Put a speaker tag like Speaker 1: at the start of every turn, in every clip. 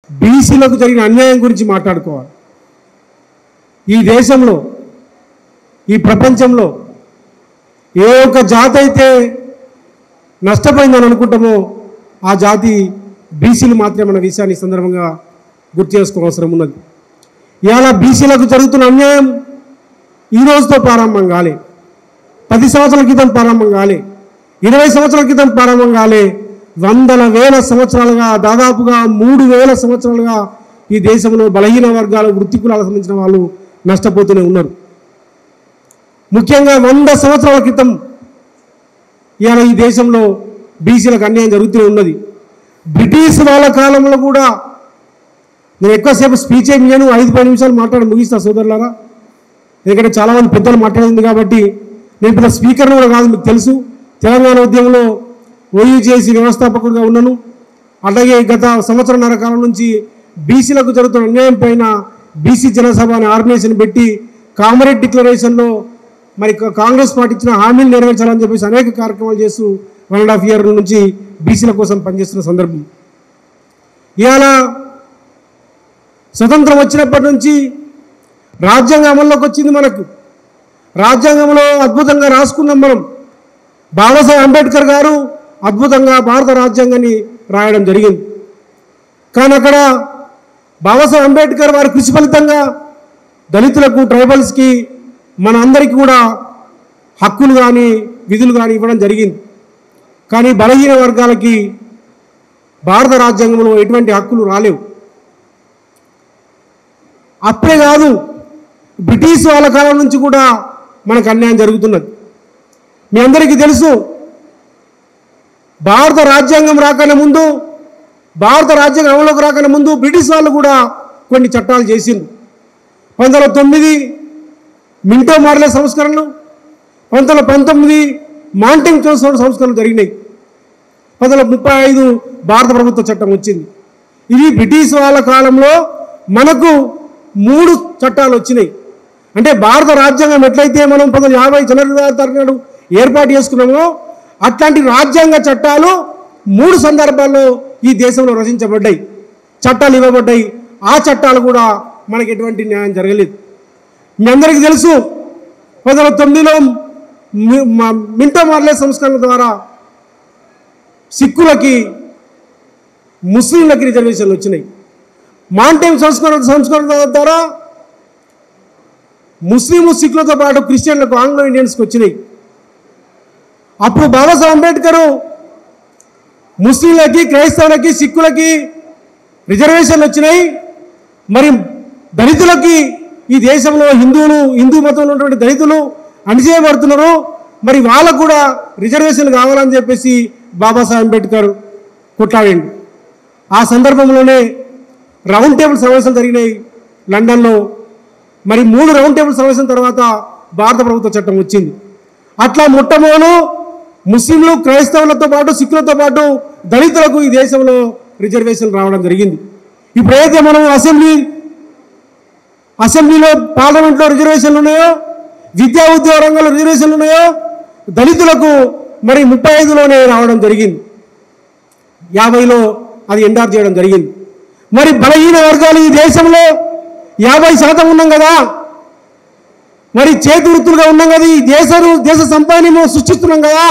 Speaker 1: బీసీలకు జరిగిన అన్యాయం గురించి మాట్లాడుకోవాలి. ఈ దేశంలో, ఈ ప్రపంచంలో ఏ ఒక్క జాతి అయితే నష్టపోయిందని అనుకుంటామో ఆ జాతి బీసీలు మాత్రమే అన్న విషయాన్ని సందర్భంగా గుర్తు చేసుకోవాల్సిన ఉన్నది. ఇవాళ బీసీలకు జరుగుతున్న అన్యాయం ఈ రోజుతో ప్రారంభం కాలే, 10 సంవత్సరాల క్రితం ప్రారంభం కాలే, 20 సంవత్సరాల క్రితం ప్రారంభం కాలే, వందల వేల సంవత్సరాలుగా, దాదాపుగా 3000 సంవత్సరాలుగా ఈ దేశంలో బలహీన వర్గాలు, వృత్తి కులాలకు సంబంధించిన వాళ్ళు నష్టపోతూనే ఉన్నారు. ముఖ్యంగా 100 సంవత్సరాల క్రితం ఇవాళ ఈ దేశంలో బీసీలకు అన్యాయం జరుగుతూనే ఉన్నది. బ్రిటిష్ వాళ్ళ కాలంలో కూడా, నేను ఎక్కువసేపు స్పీచ్ ఏమి చేయను, 5-10 నిమిషాలు మాట్లాడి ముగిస్తా సోదరులారా, ఎందుకంటే చాలామంది పెద్దలు మాట్లాడింది కాబట్టి. నేను పెద్ద స్పీకర్ని కూడా కాదు, మీకు తెలుసు. తెలంగాణ ఉద్యమంలో ఓయూజేసీ వ్యవస్థాపకుడిగా ఉన్నాను. అలాగే గత సంవత్సరంన్నర కాలం నుంచి బీసీలకు జరుగుతున్న అన్యాయం పైన బీసీ జనసభ అనే ఆర్గనైజేషన్ పెట్టి కామరేడ్ డిక్లరేషన్లో మరి కాంగ్రెస్ పార్టీ ఇచ్చిన హామీలు నెరవేర్చాలని చెప్పేసి అనేక కార్యక్రమాలు చేస్తూ 1.5 years నుంచి బీసీల కోసం పనిచేస్తున్న సందర్భం. ఇవాళ స్వతంత్రం వచ్చినప్పటి నుంచి రాజ్యాంగం అమల్లోకి వచ్చింది. మనకు రాజ్యాంగంలో అద్భుతంగా రాసుకున్నాం మనం. బాబాసాహెబ్ అంబేద్కర్ గారు అద్భుతంగా భారత రాజ్యాంగాన్ని రాయడం జరిగింది. కానీ అక్కడ బాబాసాహెబ్ అంబేద్కర్ వారి కృషి ఫలితంగా దళితులకు, ట్రైబల్స్కి, మన అందరికీ కూడా హక్కులు కానీ విధులు కానీ ఇవ్వడం జరిగింది. కానీ బలహీన వర్గాలకి భారత రాజ్యాంగంలో ఎటువంటి హక్కులు రాలేవు. అప్పుడే కాదు, బ్రిటిష్ వాళ్ళ కాలం నుంచి కూడా మనకు అన్యాయం జరుగుతున్నది. మీ అందరికీ తెలుసు, భారత రాజ్యాంగం రాకనే ముందు, భారత రాజ్యాంగం అమలులోకి రాకనే ముందు బ్రిటిష్ వాళ్ళు కూడా కొన్ని చట్టాలు చేసింది. 1909 మింటో మార్లే సంస్కరణలు, 1919 మాంటింగ్ సంస్కరణలు జరిగినాయి. 1935 భారత ప్రభుత్వ చట్టం వచ్చింది. ఇది బ్రిటిష్ వాళ్ళ కాలంలో మనకు 3 చట్టాలు వచ్చినాయి. అంటే భారత రాజ్యాంగం ఎట్లయితే మనం 1950 జనవరి 26 ఏర్పాటు చేసుకున్నామో అట్లాంటి రాజ్యాంగ చట్టాలు 3 సందర్భాల్లో ఈ దేశంలో రచించబడ్డాయి, చట్టాలు ఇవ్వబడ్డాయి. ఆ చట్టాలు కూడా మనకి ఎటువంటి న్యాయం జరగలేదు. మీ అందరికీ తెలుసు, 1909లో మింటో మార్లే సంస్కరణ ద్వారా సిక్కులకి, ముస్లింలకి రిజర్వేషన్లు వచ్చినాయి. మాంటైమ్ సంస్కరణ ద్వారా ముస్లింలు, సిక్కులతో పాటు క్రిస్టియన్లకు, ఆంగ్లో ఇండియన్స్కి వచ్చినాయి. అప్పుడు బాబాసాహెబ్ అంబేద్కర్ ముస్లింలకి, క్రైస్తవులకి, సిక్కులకి రిజర్వేషన్లు వచ్చినాయి. మరి దళితులకి, ఈ దేశంలో హిందూ మతంలో ఉన్నటువంటి దళితులు అణిచేయబడుతున్నారు, మరి వాళ్ళకు కూడా రిజర్వేషన్లు కావాలని చెప్పేసి బాబాసాహెబ్ అంబేద్కర్ కొట్లాడిండు. ఆ సందర్భంలోనే రౌండ్ టేబుల్ సమావేశాలు జరిగినాయి లండన్లో. మరి 3 రౌండ్ టేబుల్ సమావేశం తర్వాత భారత ప్రభుత్వ చట్టం వచ్చింది. అట్లా మొట్టమొదలు ముస్లింలు, క్రైస్తవులతో పాటు, సిక్కులతో పాటు దళితులకు ఈ దేశంలో రిజర్వేషన్లు రావడం జరిగింది. ఇప్పుడు ఏదైతే మనం అసెంబ్లీలో, పార్లమెంట్లో రిజర్వేషన్లు ఉన్నాయో, విద్యా ఉద్యోగ రంగంలో రిజర్వేషన్లు ఉన్నాయో, దళితులకు మరి 35లోనే రావడం జరిగింది. 50లో అది ఎండార్ చేయడం జరిగింది. మరి బలహీన వర్గాలు ఈ దేశంలో 50% ఉన్నాం కదా, మరి చేతి వృత్తులుగా ఉన్నాం కదా, ఈ దేశ సంపదని మేము సృష్టిస్తున్నాం కదా.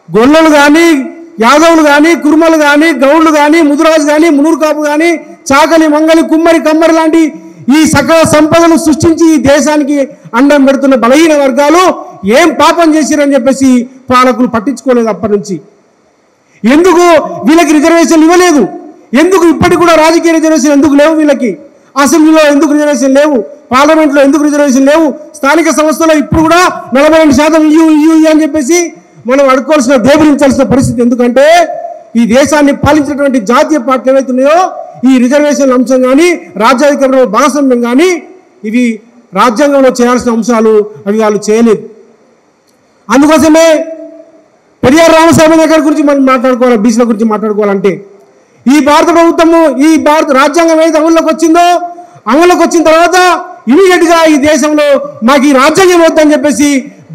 Speaker 1: గొల్లలు కానీ, యాదవులు కానీ, కుర్మలు కానీ, గౌళ్ళు కానీ, ముదురాజు కానీ, మునూరు కాపు కానీ, చాకలి, మంగలి, కుమ్మరి, కమ్మరి లాంటి ఈ సకల సంపదను సృష్టించి ఈ దేశానికి అండం పెడుతున్న బలహీన వర్గాలు ఏం పాపం చేసిరని చెప్పేసి పాలకులు పట్టించుకోలేదు. అప్పటి నుంచి ఎందుకు వీళ్ళకి రిజర్వేషన్లు ఇవ్వలేదు? ఎందుకు ఇప్పటికి కూడా రాజకీయ రిజర్వేషన్ ఎందుకు లేవు? వీళ్ళకి అసెంబ్లీలో ఎందుకు రిజర్వేషన్ లేవు? పార్లమెంట్లో ఎందుకు రిజర్వేషన్ లేవు? స్థానిక సంస్థలో ఇప్పుడు కూడా 42% ఇయ్యు అని చెప్పేసి మనం అడుకోవాల్సిన, దేవరించాల్సిన పరిస్థితి. ఎందుకంటే ఈ దేశాన్ని పాలించినటువంటి జాతీయ పార్టీలు ఏవైతున్నాయో ఈ రిజర్వేషన్ల అంశం కానీ, రాజ్యాధికారంలో భాగస్వామ్యం కానీ, ఇవి రాజ్యాంగంలో చేయాల్సిన అంశాలు, అవి వాళ్ళు చేయలేదు. అందుకోసమే పెరియార్ రామస్వామి గారి గురించి మనం మాట్లాడుకోవాలి, బీసీల గురించి మాట్లాడుకోవాలంటే ఈ భారత ప్రభుత్వము, ఈ భారత రాజ్యాంగం ఏదైతే అమల్లోకి వచ్చిన తర్వాత ఇమీడియట్గా ఈ దేశంలో మాకు ఈ రాజ్యాంగం వద్దని చెప్పేసి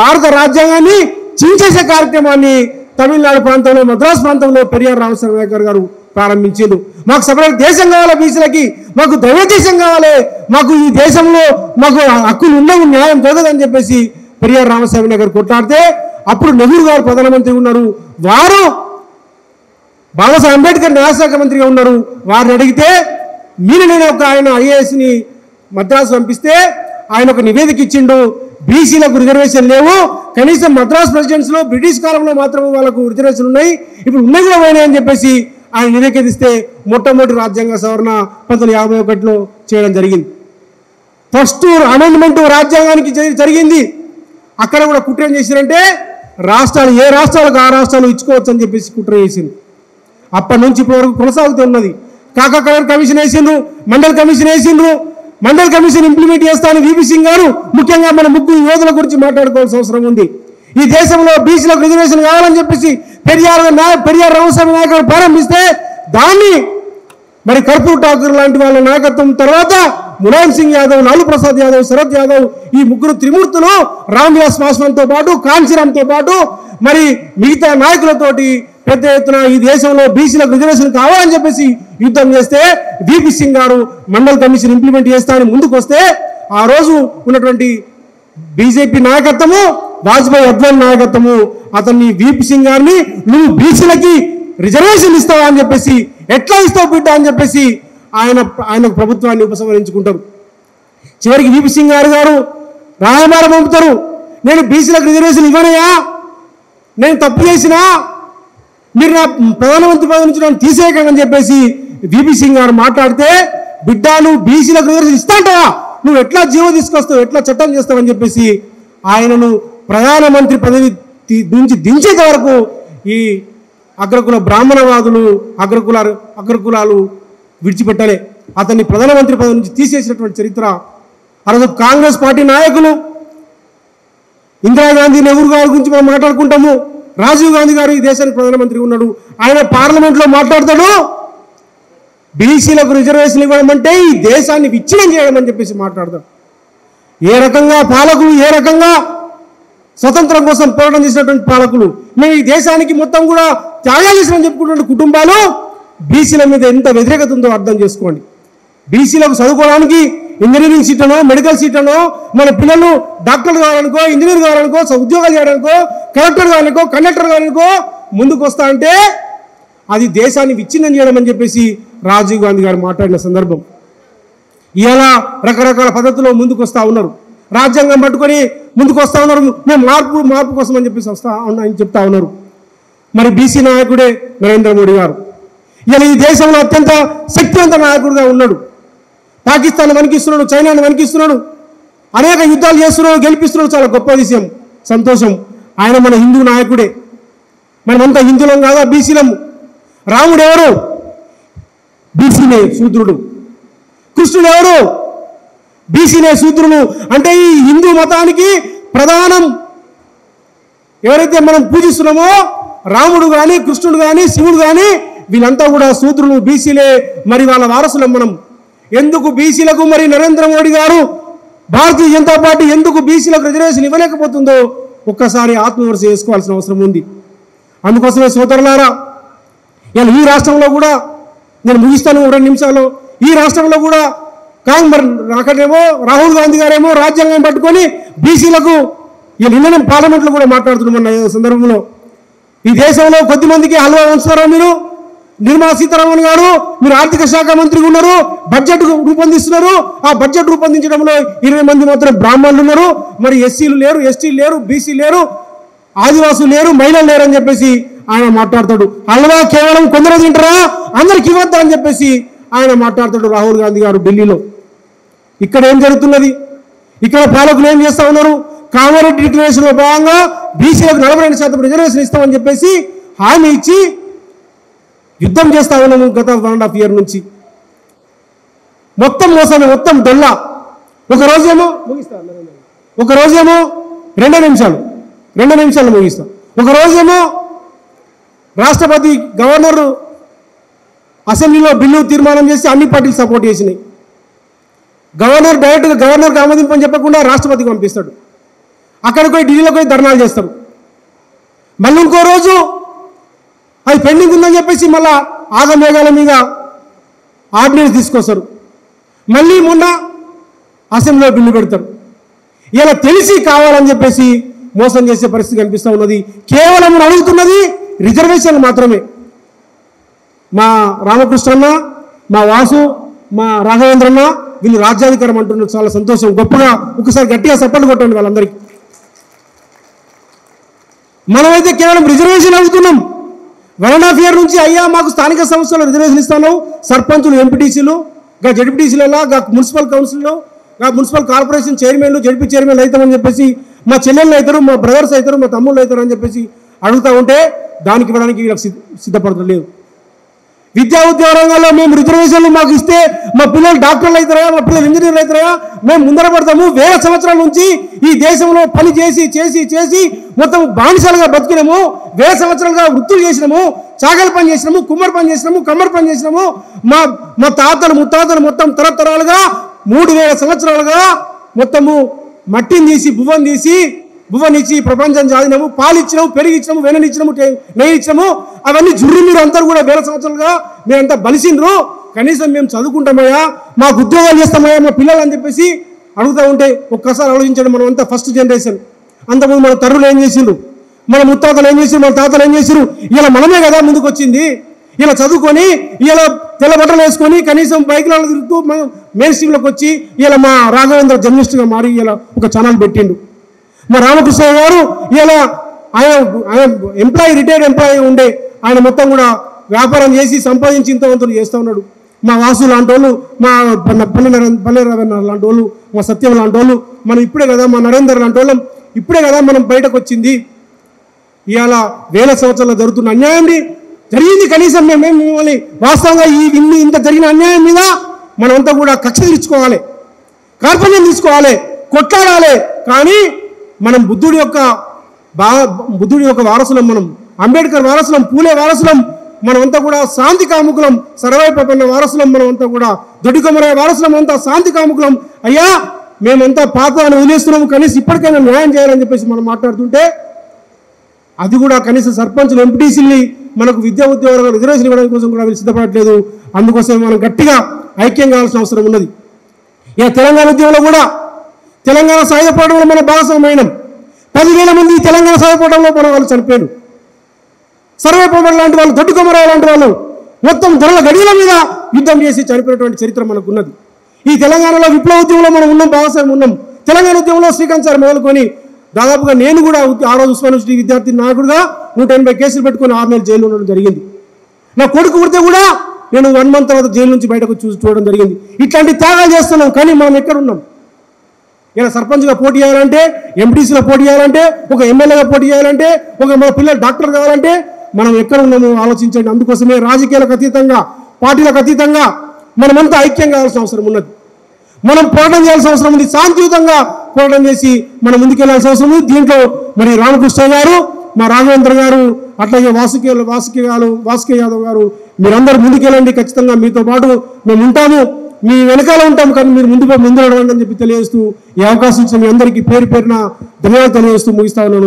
Speaker 1: భారత రాజ్యాంగాన్ని చించేసే కార్యక్రమాన్ని తమిళనాడు ప్రాంతంలో, మద్రాసు ప్రాంతంలో పెరియార్ రామస్వామి గారు ప్రారంభించారు. మాకు సపరేట్ దేశం కావాలి, బీసీలకి మాకు దైవ దేశం కావాలి, మాకు ఈ దేశంలో మాకు హక్కులు ఉండవు, న్యాయం జరగదని చెప్పేసి పెరియార్ రామస్వామి గారు కొట్లాడితే అప్పుడు నెహ్రూ గారు ప్రధానమంత్రి ఉన్నారు. వారు బాబాసాహెబ్ అంబేద్కర్ న్యాయశాఖ మంత్రిగా ఉన్నారు. వారిని అడిగితే మీరు నేను ఒక ఆయన ఐఏఎస్ని మద్రాసు పంపిస్తే ఆయన ఒక నివేదిక ఇచ్చిండు, బీసీలకు రిజర్వేషన్ లేవు, కనీసం మద్రాస్ ప్రెసిడెన్సీలో బ్రిటిష్ కాలంలో మాత్రమే వాళ్ళకు రిజర్వేషన్ ఉన్నాయి, ఇప్పుడు ఉన్నాయి కూడా పోయినాయి అని చెప్పేసి ఆయన నివేదిస్తే మొట్టమొదటి రాజ్యాంగ సవరణ 1951లో చేయడం జరిగింది. ఫస్ట్ అమెండ్మెంట్ రాజ్యాంగానికి జరిగింది. అక్కడ కూడా కుట్ర ఏం చేశారంటే రాష్ట్రాలు ఏ రాష్ట్రాలకు ఆ రాష్ట్రాలు ఇచ్చుకోవచ్చు అని చెప్పేసి కుట్ర చేసింది. అప్పటి నుంచి ఇప్పటి వరకు కొనసాగుతున్నది. కాకా కమిషన్ వేసిండ్రు, మండల్ కమిషన్ వేసిండ్రు. మండల్ కమిషన్ ఇంప్లిమెంట్ చేస్తానని వీపీ సింగ్ గారు ముఖ్యంగా మన ముగ్గురు యోధుల గురించి మాట్లాడుకోవాల్సిన అవసరం ఉంది. ఈ దేశంలో బీసీలకు రిజర్వేషన్ కావాలని చెప్పేసి పెరియార్ రామస్వామి నాయకుడు ప్రారంభిస్తే దాన్ని మరి కర్పూర్ ఠాకూర్ లాంటి వాళ్ళ నాయకత్వం తర్వాత ములాయం సింగ్ యాదవ్, లాలూ ప్రసాద్ యాదవ్, శరద్ యాదవ్ ఈ ముగ్గురు త్రిమూర్తులు రామ్ విలాస్ పాస్వాన్తో పాటు కాంచీరామ్తో పాటు మరి మిగతా నాయకులతోటి పెద్ద ఎత్తున ఈ దేశంలో బీసీలకు రిజర్వేషన్ కావాలని చెప్పేసి యుద్ధం చేస్తే వీపీ సింగ్ గారు మండల్ కమిషన్ ఇంప్లిమెంట్ చేస్తానని ముందుకు వస్తే ఆ రోజు ఉన్నటువంటి బీజేపీ నాయకత్వము, వాజ్పేయి అద్వానీ నాయకత్వము అతన్ని వీపీ సింగ్ గారిని నువ్వు బీసీలకి రిజర్వేషన్ ఇస్తావా అని చెప్పేసి, ఎట్లా ఇస్తావు బిడ్డ అని చెప్పేసి ఆయన ప్రభుత్వాన్ని ఉపసంహరించుకుంటారు. చివరికి వీపీ సింగ్ గారు రాయబారం పంపుతారు, నేను బీసీలకు రిజర్వేషన్ ఇవ్వనయా, నేను తప్పు చేసినా మీరు నా ప్రధానమంత్రి పదవి నుంచి నన్ను తీసేయకని చెప్పేసి వీపీ సింగ్ గారు మాట్లాడితే, బిడ్డ నువ్వు బీసీలకు రిజర్వేషన్ ఇస్తాంటావా, నువ్వు ఎట్లా జీవో తీసుకొస్తావు, ఎట్లా చట్టం చేస్తావని చెప్పేసి ఆయనను ప్రధానమంత్రి పదవి నుంచి దించేంత వరకు ఈ అగ్రకుల బ్రాహ్మణవాదులు అగ్రకులాలు విడిచిపెట్టలే. అతన్ని ప్రధానమంత్రి పదవి నుంచి తీసేసినటువంటి చరిత్ర. ఆ రోజు కాంగ్రెస్ పార్టీ నాయకులు ఇందిరాగాంధీ, నెహ్రూ గారి గురించి మనం మాట్లాడుకుంటాము. రాజీవ్ గాంధీ గారు ఈ దేశానికి ప్రధానమంత్రి ఉన్నాడు. ఆయన పార్లమెంట్లో మాట్లాడతాడు, బీసీలకు రిజర్వేషన్ ఇవ్వడం అంటే ఈ దేశాన్ని విచ్ఛిన్నం చేయడం అని చెప్పేసి మాట్లాడతాడు. ఏ రకంగా పాలకులు, ఏ రకంగా స్వతంత్రం కోసం పోరాటం చేసినటువంటి పాలకులు, మేము ఈ దేశానికి మొత్తం కూడా త్యాగాలు చేసినని చెప్పుకున్న కుటుంబాలు బీసీల మీద ఎంత వ్యతిరేకత ఉందో అర్థం చేసుకోండి. బీసీలకు చదువుకోవడానికి ఇంజనీరింగ్ సీట్లను, మెడికల్ సీట్లను, మన పిల్లలు డాక్టర్లు కావాలనుకో, ఇంజనీర్ కావాలనుకో, ఉద్యోగాలు చేయడానికో, కలెక్టర్ కావాలనుకో, కండక్టర్ కావాలనుకో ముందుకు వస్తా అంటే అది దేశాన్ని విచ్ఛిన్నం చేయడం అని చెప్పేసి రాజీవ్ గాంధీ గారు మాట్లాడిన సందర్భం. ఇలా రకరకాల పద్ధతుల్లో ముందుకు వస్తూ ఉన్నారు, రాజ్యాంగం పట్టుకొని ముందుకు వస్తూ ఉన్నారు. మేము మార్పు కోసం అని చెప్పేసి అని చెప్తా ఉన్నారు. మరి బీసీ నాయకుడే నరేంద్ర మోడీ గారు ఇలా ఈ దేశంలో అత్యంత శక్తివంత నాయకుడిగా ఉన్నాడు. పాకిస్తాన్ వణికిస్తున్నాడు, చైనాను వణికిస్తున్నాడు, అనేక యుద్ధాలు చేస్తున్నాడు, గెలిపిస్తున్నాడు. చాలా గొప్ప విషయం, సంతోషం. ఆయన మన హిందూ నాయకుడే. మనమంతా హిందువులం కాదా, బీసీలము. రాముడు ఎవరు? బీసీనే, శూద్రుడు. కృష్ణుడు ఎవరు? బీసీనే, శూద్రుడు. అంటే ఈ హిందూ మతానికి ప్రధానం ఎవరైతే మనం పూజిస్తున్నామో రాముడు కానీ, కృష్ణుడు కానీ, శివుడు కానీ వీళ్ళంతా కూడా శూద్రులు, బీసీలే. మరి వాళ్ళ వారసులం మనం. ఎందుకు బీసీలకు మరి నరేంద్ర మోడీ గారు, భారతీయ జనతా పార్టీ ఎందుకు బీసీలకు రిజర్వేషన్ ఇవ్వలేకపోతుందో ఒక్కసారి ఆత్మవిమర్శ చేసుకోవాల్సిన అవసరం ఉంది. అందుకోసమే సోదరులారా, ఇలా ఈ రాష్ట్రంలో కూడా నేను ముగిస్తాను 2 నిమిషాలు. ఈ రాష్ట్రంలో కూడా అక్కడేమో రాహుల్ గాంధీ గారేమో రాజ్యాంగం పట్టుకొని బీసీలకు నిన్న పార్లమెంట్లో కూడా మాట్లాడుతున్నామన్న సందర్భంలో ఈ దేశంలో కొద్దిమందికి హల్వా వంచుతారా మీరు? నిర్మలా సీతారామన్ గారు మీరు ఆర్థిక శాఖ మంత్రిగా ఉన్నారు, బడ్జెట్ రూపొందిస్తున్నారు. ఆ బడ్జెట్ రూపొందించడంలో 20 మంది మాత్రం బ్రాహ్మణులు ఉన్నారు. మరి ఎస్సీలు లేరు, ఎస్టీలు లేరు, బీసీ లేరు, ఆదివాసులు లేరు, మహిళలు లేరు అని చెప్పేసి ఆయన మాట్లాడతాడు. హల్వా కేవలం కొందరు తింటారా, అందరికి ఇవ్వద్దా అని చెప్పేసి ఆయన మాట్లాడతాడు రాహుల్ గాంధీ గారు ఢిల్లీలో. ఇక్కడ ఏం జరుగుతున్నది? ఇక్కడ పాలకులు ఏం చేస్తా ఉన్నారు? కామారెడ్డి డిక్లరేషన్లో భాగంగా బీసీలకు 42% రిజర్వేషన్ ఇస్తామని చెప్పేసి హామీ ఇచ్చి యుద్ధం చేస్తా ఉన్నాము గత 1.5 years నుంచి. మొత్తం మోసమే, మొత్తం దొల్ల. ఒక రోజేమో 2 నిమిషాలు ముగిస్తాం. ఒక రోజేమో రాష్ట్రపతి, గవర్నర్ అసెంబ్లీలో బిల్లు తీర్మానం చేసి అన్ని పార్టీలు సపోర్ట్ చేసినాయి. గవర్నర్ డైరెక్ట్గా గవర్నర్కి ఆమోదింపని చెప్పకుండా రాష్ట్రపతికి పంపిస్తాడు. అక్కడికి పోయి ఢిల్లీలో పోయి ధర్నాలు చేస్తారు. మళ్ళీ ఇంకో రోజు అది పెండింగ్ ఉందని చెప్పేసి మళ్ళా ఆగమేఘాల మీద ఆర్డినెన్స్ తీసుకొస్తారు, మళ్ళీ మొన్న అసెంబ్లీలో బిల్లు పెడతారు. ఇలా తెలిసి కావాలని చెప్పేసి మోసం చేసే పరిస్థితి కనిపిస్తూ ఉన్నది. కేవలం అడుగుతున్నది రిజర్వేషన్లు మాత్రమే. మా రామకృష్ణన్న, మా వాసు, మా రాఘవేంద్రన్న వీళ్ళు రాజ్యాధికారం అంటున్నారు. చాలా సంతోషం, గొప్పగా ఒకసారి గట్టిగా సపోర్ట్ కొట్టండి వాళ్ళందరికీ. మనమైతే కేవలం రిజర్వేషన్ అడుగుతున్నాం. 1.5 years నుంచి అయ్యా మాకు స్థానిక సంస్థలు రిజర్వేషన్ ఇస్తాను, సర్పంచులు, ఎంపీటీసీలు, జడ్పీటీసీలలో, మున్సిపల్ కౌన్సిల్లో, మున్సిపల్ కార్పొరేషన్ చైర్మన్లు, జడ్పీ చైర్మన్లు అవుతామని చెప్పేసి మా చెల్లెళ్ళు అవుతారు, మా బ్రదర్స్ అవుతారు, మా తమ్ముళ్ళు అవుతారు అని చెప్పేసి అడుగుతూ ఉంటే దానికి ఇవ్వడానికి వీళ్ళకి సిద్ధపడతలేదు. విద్యా ఉద్యోగ రంగంలో మేము రిజర్వేషన్లు మాకు ఇస్తే మా పిల్లలు డాక్టర్లు అవుతారా, మా పిల్లలు ఇంజనీర్లు అవుతారా, మేము ముందర పడతాము. 1000 సంవత్సరాల నుంచి ఈ దేశంలో పని చేసి చేసి చేసి మొత్తం బానిసలుగా బతికినాము. 1000 సంవత్సరాలుగా వృత్తులు చేసినాము, చాకలి పని చేసినాము, కుమ్మరి పని చేసినాము, కమ్మరి పని చేసినాము. మా తాతలు ముత్తాతలు మొత్తం తరతరాలుగా 3000 సంవత్సరాలుగా మొత్తము మట్టిని తీసి భువనిచ్చి ప్రపంచం చాదినాము, పాలిచ్చినాము, పెరిగిచ్చినాము, వెననిచ్చినాము, నెయ్యిచ్చినాము. అవన్నీ జుర్రి మీరు అందరూ కూడా 1000 సంవత్సరాలుగా మీరంతా బలిసిండ్రు. కనీసం మేము చదువుకుంటామయ్యా, మాకు ఉద్యోగాలు చేస్తామయ్యా మా పిల్లలు అని చెప్పేసి అడుగుతూ ఉంటే ఒక్కసారి ఆలోచించండి. మనం అంతా ఫస్ట్ జనరేషన్. అంతకుముందు మన తరువులు ఏం చేసిండ్రు, మన ముత్తాతలు ఏం చేసిండ్రు, మన తాతలు ఏం చేసిండ్రు. ఇలా మనమే కదా ముందుకు వచ్చింది. ఇలా చదువుకొని ఇలా తెల్ల బట్టలు వేసుకొని కనీసం బైక్లలో తిరుగుతూ మెయిన్ స్ట్రీమ్లోకి వచ్చి ఇలా మా రాఘవేంద్ర జర్నలిస్ట్గా మారి ఇలా ఒక ఛానల్ పెట్టిండు. మా రామకృష్ణ గారు ఇలా ఆయన రిటైర్డ్ ఎంప్లాయీ ఉండే ఆయన మొత్తం కూడా వ్యాపారం చేసి సంపాదించి ఇంతవంతులు చేస్తూ ఉన్నాడు. మా వాసు లాంటి వాళ్ళు, మా పల్లె రవీంద్ర లాంటి వాళ్ళు, మా సత్యం లాంటి వాళ్ళు, మనం ఇప్పుడే కదా, మా నరేందర్ లాంటి వాళ్ళం ఇప్పుడే కదా మనం బయటకు వచ్చింది. ఇవాళ 1000 సంవత్సరాలు జరుగుతున్న అన్యాయం జరిగింది. కనీసం మేమేం మిమ్మల్ని వాస్తవంగా ఇంత జరిగిన అన్యాయం మీద మనమంతా కూడా కక్ష తీర్చుకోవాలి, కార్పణ్యం తీసుకోవాలి, కొట్లాడాలి. కానీ మనం బుద్ధుడి యొక్క వారసులం, మనం అంబేద్కర్ వారసులం, పూలే వారసులం, మనమంతా కూడా శాంతి కాముకులం, సర్వై ప్రపన్న వారసులం, మనమంతా కూడా దొడ్డికొమరయ్య వారసులం, అంతా శాంతి కాముకులం. అయ్యా మేమంతా పాపాన్ని వదిలేస్తున్నాము, కనీసం ఇప్పటికైనా న్యాయం చేయాలని చెప్పేసి మనం మాట్లాడుతుంటే అది కూడా కనీసం సర్పంచులు, ఎంపీటీసీని మనకు విద్యా ఉద్యోగాలకు రిజర్వేషన్ ఇవ్వడం కోసం కూడా వీళ్ళు సిద్ధపడట్లేదు. అందుకోసం మనం గట్టిగా ఐక్యం కావాల్సిన అవసరం ఉన్నది. ఇక తెలంగాణ ఉద్యమంలో కూడా తెలంగాణ సాయుధ పోరాటంలో మనం భాగస్వామ్యం. 10,000 మంది తెలంగాణ సాయుధ పోరాటంలో వాళ్ళు చనిపోయారు. సర్వేపల్లి లాంటి వాళ్ళు, దొడ్డికొమరయ్య లాంటి వాళ్ళు మొత్తం దొరల గడియల మీద యుద్ధం చేసి చనిపోయినటువంటి చరిత్ర మనకు ఉన్నది. ఈ తెలంగాణలో విప్లవ ఉద్యమంలో మనం ఉన్నాం, భాగస్వామ్యం ఉన్నాం. తెలంగాణ ఉద్యమంలో శ్రీకాంత్ సార్ మొదలుకొని దాదాపుగా నేను కూడా ఆ రోజు ఉస్మానియా యూనివర్సిటీ విద్యార్థి నాయకుడుగా 180 కేసులు పెట్టుకొని 6 నెలలు జైలు ఉండడం జరిగింది. నా కొడుకు పుడితే కూడా నేను 1 month తర్వాత జైలు నుంచి బయటకు చూడడం జరిగింది. ఇట్లాంటి త్యాగాలు చేస్తున్నాం. కానీ మనం ఎక్కడున్నాం? ఇలా సర్పంచ్గా పోటీ చేయాలంటే, ఎంపీటీసీలో పోటీ చేయాలంటే, ఒక ఎమ్మెల్యేగా పోటీ చేయాలంటే, మన పిల్లలు డాక్టర్ కావాలంటే మనం ఎక్కడ ఉన్నామో ఆలోచించండి. అందుకోసమే రాజకీయాలకు అతీతంగా, పార్టీలకు అతీతంగా మనమంతా ఐక్యం కావాల్సిన అవసరం ఉన్నది. మనం పోరాటం చేయాల్సిన అవసరం ఉంది. శాంతియుతంగా పోరాటం చేసి మనం ముందుకెళ్లాల్సిన అవసరం ఉంది. దీంట్లో మరి రామకృష్ణ గారు, మా రాఘవేంద్ర గారు, అట్లాగే వాసుకి యాదవ్ గారు మీరందరూ ముందుకెళ్ళండి. ఖచ్చితంగా మీతో పాటు మేము ఉంటాము, మీ వెనకాల ఉంటాము. కానీ మీరు ముందు నడవండి అని చెప్పి తెలియజేస్తూ ఈ అవకాశం ఇచ్చిన మీ అందరికీ పేరు పేరున ధన్యవాదాలు తెలియజేస్తూ ముగిస్తా ఉన్నాను.